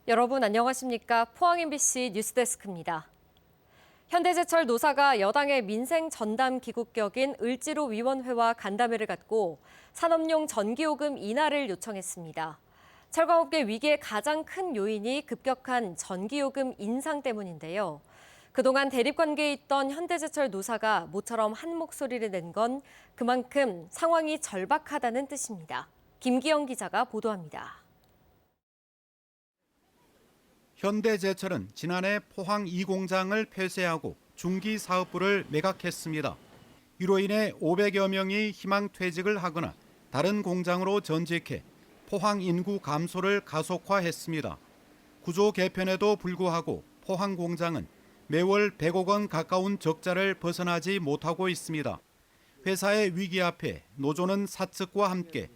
여러분 안녕하십니까? 포항 MBC 뉴스데스크입니다. 현대제철 노사가 여당의 민생 전담 기국격인 을지로위원회와 간담회를 갖고 산업용 전기요금 인하를 요청했습니다. 철강업계 위기의 가장 큰 요인이 급격한 전기요금 인상 때문인데요. 그동안 대립관계에 있던 현대제철 노사가 모처럼 한 목소리를 낸 건 그만큼 상황이 절박하다는 뜻입니다. 김기영 기자가 보도합니다. 현대제철은 지난해 포항 2공장을 폐쇄하고 중기사업부를 매각했습니다. 이로 인해 500여 명이 희망퇴직을 하거나 다른 공장으로 전직해 포항 인구 감소를 가속화했습니다. 구조 개편에도 불구하고 포항 공장은 매월 100억 원 가까운 적자를 벗어나지 못하고 있습니다. 회사의 위기 앞에 노조는 사측과 함께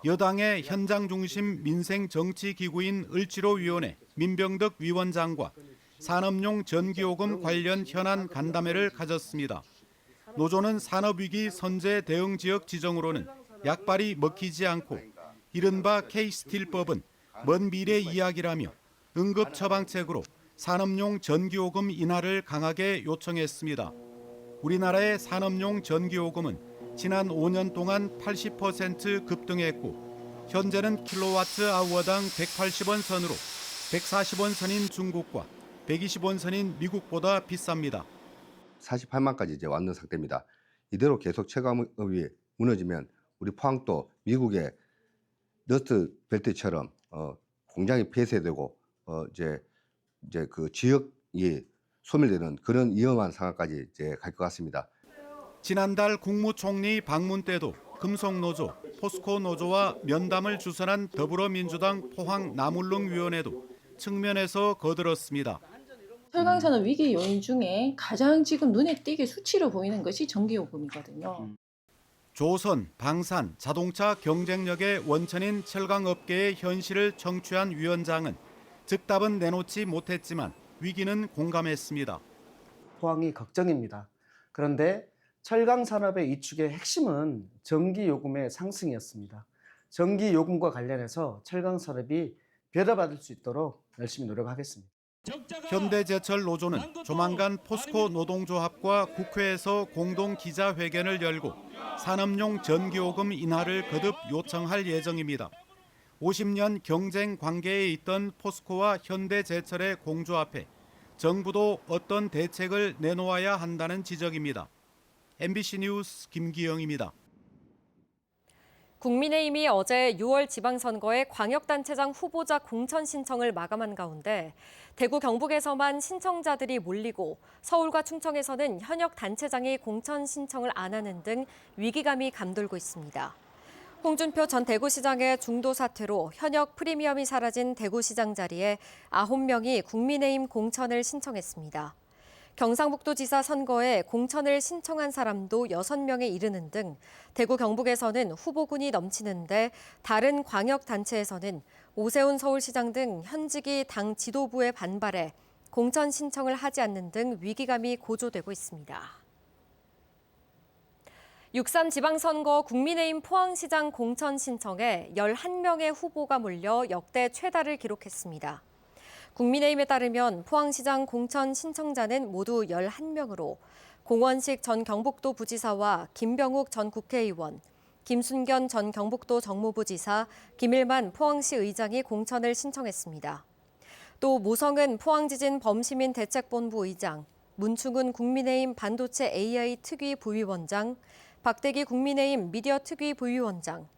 여당의 현장 중심 민생 정치 기구인 을지로위원회 민병덕 위원장과 산업용 전기요금 관련 현안 간담회를 가졌습니다. 노조는 산업위기 선제 대응 지역 지정으로는 약발이 먹히지 않고 이른바 K스틸법은 먼 미래 이야기라며 응급 처방책으로 산업용 전기요금 인하를 강하게 요청했습니다. 우리나라의 산업용 전기요금은 지난 5년 동안 80% 급등했고 현재는 킬로와트 아워당 180원 선으로 140원 선인 중국과 120원 선인 미국보다 비쌉니다. 48만까지 이제 왔는 상태입니다. 이대로 계속 체감업이 무너지면 우리 포항도 미국의 너트 벨트처럼 공장이 폐쇄되고 이제 그 지역이 소멸되는 그런 위험한 상황까지 이제 갈 것 같습니다. 지난달 국무총리 방문 때도 금속노조, 포스코노조와 면담을 주선한 더불어민주당 포항 남울릉위원회도 측면에서 거들었습니다. 철강산업 위기 요인 중에 가장 지금 눈에 띄게 수치로 보이는 것이 전기요금이거든요. 조선, 방산, 자동차 경쟁력의 원천인 철강업계의 현실을 청취한 위원장은 즉답은 내놓지 못했지만 위기는 공감했습니다. 포항이 걱정입니다. 그런데 철강산업의 이축의 핵심은 전기요금의 상승이었습니다. 전기요금과 관련해서 철강산업이 배려받을 수 있도록 열심히 노력하겠습니다. 현대제철 노조는 조만간 포스코 노동조합과 국회에서 공동 기자회견을 열고 산업용 전기요금 인하를 거듭 요청할 예정입니다. 50년 경쟁 관계에 있던 포스코와 현대제철의 공조 앞에 정부도 어떤 대책을 내놓아야 한다는 지적입니다. MBC 뉴스 김기영입니다. 국민의힘이 어제 6월 지방선거에 광역단체장 후보자 공천 신청을 마감한 가운데 대구 경북에서만 신청자들이 몰리고 서울과 충청에서는 현역 단체장이 공천 신청을 안 하는 등 위기감이 감돌고 있습니다. 홍준표 전 대구시장의 중도 사퇴로 현역 프리미엄이 사라진 대구시장 자리에 9명이 국민의힘 공천을 신청했습니다. 경상북도지사 선거에 공천을 신청한 사람도 6명에 이르는 등 대구 경북에서는 후보군이 넘치는데 다른 광역단체에서는 오세훈 서울시장 등 현직이 당 지도부의 반발에 공천 신청을 하지 않는 등 위기감이 고조되고 있습니다. 6.3 지방선거 국민의힘 포항시장 공천 신청에 11명의 후보가 몰려 역대 최다를 기록했습니다. 국민의힘에 따르면 포항시장 공천 신청자는 모두 11명으로 공원식 전 경북도 부지사와 김병욱 전 국회의원, 김순견 전 경북도 정무부지사, 김일만 포항시 의장이 공천을 신청했습니다. 또 모성은 포항지진 범시민 대책본부 의장, 문충은 국민의힘 반도체 AI 특위 부위원장, 박대기 국민의힘 미디어 특위 부위원장,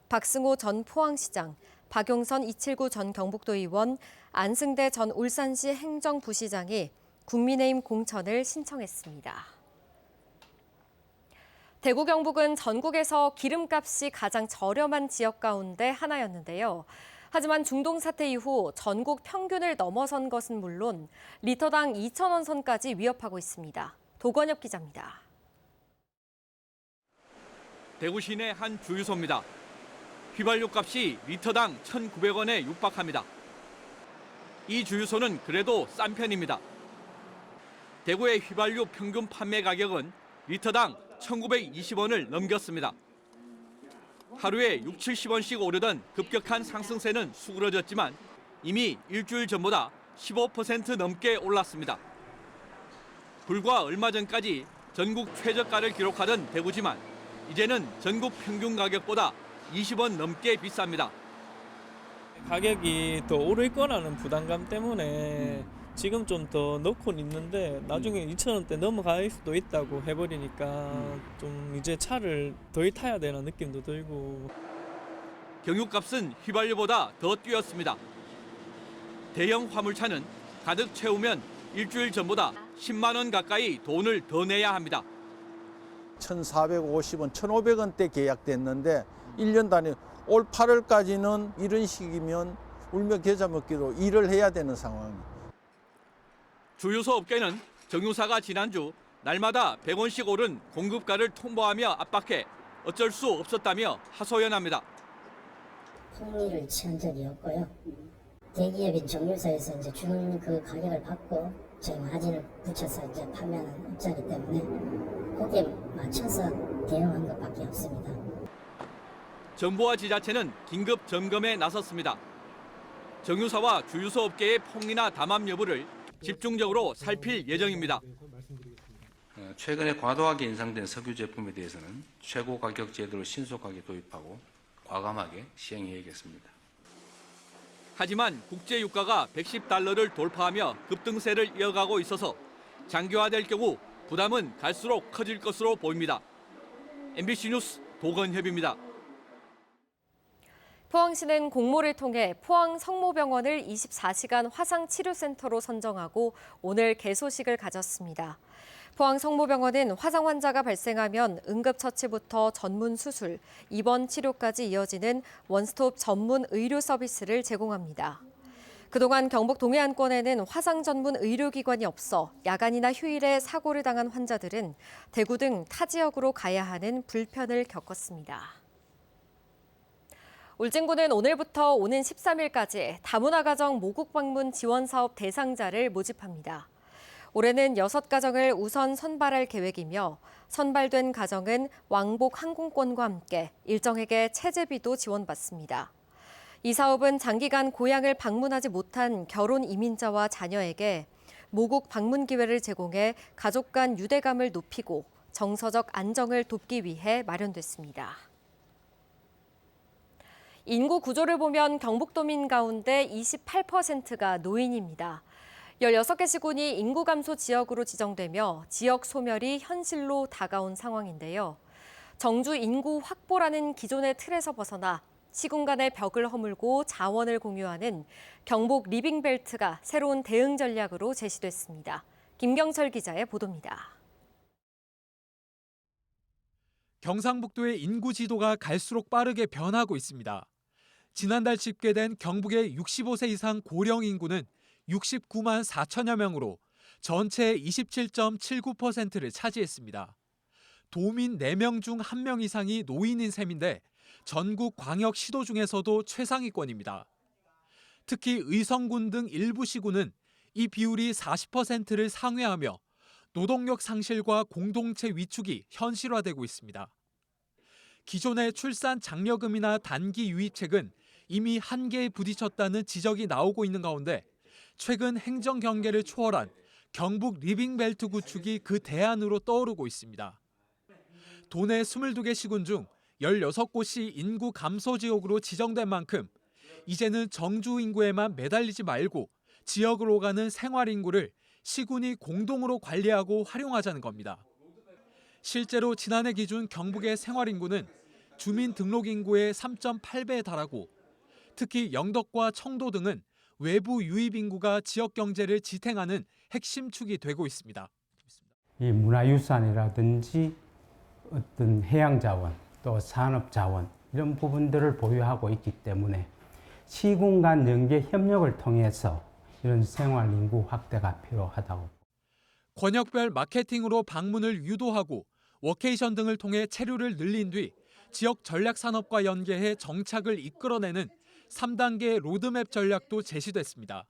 박승호 전 포항시장, 박용선 279 전 경북도 의원, 안승대 전 울산시 행정부시장이 국민의힘 공천을 신청했습니다. 대구 경북은 전국에서 기름값이 가장 저렴한 지역 가운데 하나였는데요. 하지만 중동 사태 이후 전국 평균을 넘어선 것은 물론 리터당 2,000원 선까지 위협하고 있습니다. 도건엽 기자입니다. 대구 시내 한 주유소입니다. 휘발유 값이 리터당 1,900원에 육박합니다. 이 주유소는 그래도 싼 편입니다. 대구의 휘발유 평균 판매 가격은 리터당 1,920원을 넘겼습니다. 하루에 60, 70원씩 오르던 급격한 상승세는 수그러졌지만 이미 일주일 전보다 15% 넘게 올랐습니다. 불과 얼마 전까지 전국 최저가를 기록하던 대구지만 이제는 전국 평균 가격보다 20원 넘게 비쌉니다. 가격이 더 오를 거라는 부담감 때문에 지금 좀 더 넣고는 있는데 나중에 2,000원대 넘어갈 수도 있다고 해버리니까 좀 이제 차를 더 타야 되나 느낌도 들고. 경유값은 휘발유보다 더 뛰었습니다. 대형 화물차는 가득 채우면 일주일 전보다 10만 원 가까이 돈을 더 내야 합니다. 1,450원, 1,500원대 계약됐는데 1년 단위 올 8월까지는 이런 식이면 울며 겨자 먹기로 일을 해야 되는 상황입니다. 주유소 업계는 정유사가 지난주 날마다 100원씩 오른 공급가를 통보하며 압박해 어쩔 수 없었다며 하소연합니다. 폭리를 취한 적이 없고요. 대기업인 정유사에서 이제 주는 그 가격을 받고 저희 마진을 붙여서 이제 판매하는 업자이기 때문에 거기에 맞춰서 대응한 것밖에 없습니다. 정부와 지자체는 긴급 점검에 나섰습니다. 정유사와 주유소 업계의 폭리나 담합 여부를 집중적으로 살필 예정입니다. 최근에 과도하게 인상된 석유 제품에 대해서는 최고 가격 제도를 신속하게 도입하고 과감하게 시행해야겠습니다. 하지만 국제 유가가 110달러를 돌파하며 급등세를 이어가고 있어서 장기화될 경우 부담은 갈수록 커질 것으로 보입니다. MBC 뉴스 도건협입니다. 포항시는 공모를 통해 포항 성모병원을 24시간 화상치료센터로 선정하고 오늘 개소식을 가졌습니다. 포항 성모병원은 화상 환자가 발생하면 응급처치부터 전문 수술, 입원 치료까지 이어지는 원스톱 전문 의료 서비스를 제공합니다. 그동안 경북 동해안권에는 화상 전문 의료기관이 없어 야간이나 휴일에 사고를 당한 환자들은 대구 등 타 지역으로 가야 하는 불편을 겪었습니다. 울진군은 오늘부터 오는 13일까지 다문화 가정 모국 방문 지원 사업 대상자를 모집합니다. 올해는 6가정을 우선 선발할 계획이며 선발된 가정은 왕복 항공권과 함께 일정에게 체재비도 지원받습니다. 이 사업은 장기간 고향을 방문하지 못한 결혼 이민자와 자녀에게 모국 방문 기회를 제공해 가족 간 유대감을 높이고 정서적 안정을 돕기 위해 마련됐습니다. 인구 구조를 보면 경북도민 가운데 28%가 노인입니다. 16개 시군이 인구 감소 지역으로 지정되며 지역 소멸이 현실로 다가온 상황인데요. 정주 인구 확보라는 기존의 틀에서 벗어나 시군 간의 벽을 허물고 자원을 공유하는 경북 리빙벨트가 새로운 대응 전략으로 제시됐습니다. 김경철 기자의 보도입니다. 경상북도의 인구 지도가 갈수록 빠르게 변하고 있습니다. 지난달 집계된 경북의 65세 이상 고령 인구는 69만 4천여 명으로 전체의 27.79%를 차지했습니다. 도민 4명 중 1명 이상이 노인인 셈인데 전국 광역 시도 중에서도 최상위권입니다. 특히 의성군 등 일부 시군은 이 비율이 40%를 상회하며 노동력 상실과 공동체 위축이 현실화되고 있습니다. 기존의 출산 장려금이나 단기 유입책은 이미 한계에 부딪혔다는 지적이 나오고 있는 가운데 최근 행정 경계를 초월한 경북 리빙벨트 구축이 그 대안으로 떠오르고 있습니다. 도내 22개 시군 중 16곳이 인구 감소 지역으로 지정된 만큼 이제는 정주 인구에만 매달리지 말고 지역으로 가는 생활 인구를 시군이 공동으로 관리하고 활용하자는 겁니다. 실제로 지난해 기준 경북의 생활 인구는 주민 등록 인구의 3.8배에 달하고 특히 영덕과 청도 등은 외부 유입 인구가 지역 경제를 지탱하는 핵심 축이 되고 있습니다. 이 문화유산이라든지 어떤 해양자원 또 산업자원 이런 부분들을 보유하고 있기 때문에 시군 간 연계 협력을 통해서 이런 생활 인구 확대가 필요하다고. 권역별 마케팅으로 방문을 유도하고 워케이션 등을 통해 체류를 늘린 뒤 지역 전략 산업과 연계해 정착을 이끌어내는 3단계 로드맵 전략도 제시됐습니다.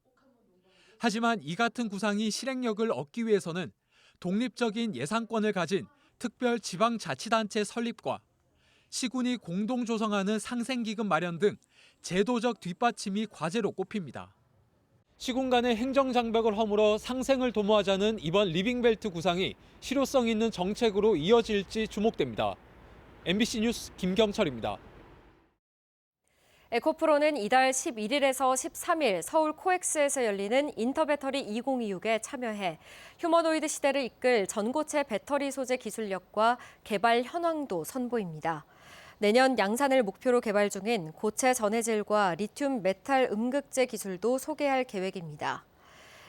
하지만 이 같은 구상이 실행력을 얻기 위해서는 독립적인 예산권을 가진 특별 지방자치단체 설립과 시군이 공동 조성하는 상생기금 마련 등 제도적 뒷받침이 과제로 꼽힙니다. 시군 간의 행정장벽을 허물어 상생을 도모하자는 이번 리빙벨트 구상이 실효성 있는 정책으로 이어질지 주목됩니다. MBC 뉴스 김경철입니다. 에코프로는 이달 11일에서 13일 서울 코엑스에서 열리는 인터배터리 2026에 참여해 휴머노이드 시대를 이끌 전고체 배터리 소재 기술력과 개발 현황도 선보입니다. 내년 양산을 목표로 개발 중인 고체 전해질과 리튬 메탈 음극재 기술도 소개할 계획입니다.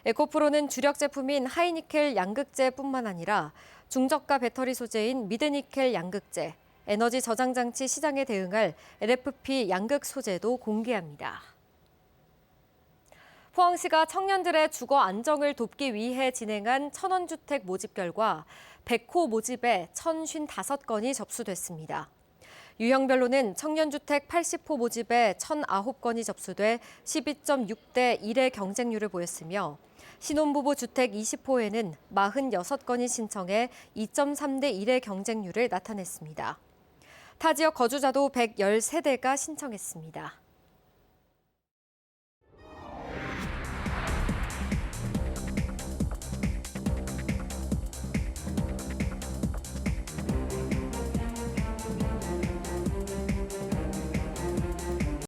에코프로는 주력 제품인 하이니켈 양극재뿐만 아니라 중저가 배터리 소재인 미드니켈 양극재, 에너지 저장 장치 시장에 대응할 LFP 양극 소재도 공개합니다. 포항시가 청년들의 주거 안정을 돕기 위해 진행한 천원주택 모집 결과 100호 모집에 1,055건이 접수됐습니다. 유형별로는 청년주택 80호 모집에 1,009건이 접수돼 12.6대 1의 경쟁률을 보였으며 신혼부부 주택 20호에는 46건이 신청해 2.3대 1의 경쟁률을 나타냈습니다. 타 지역 거주자도 113대가 신청했습니다.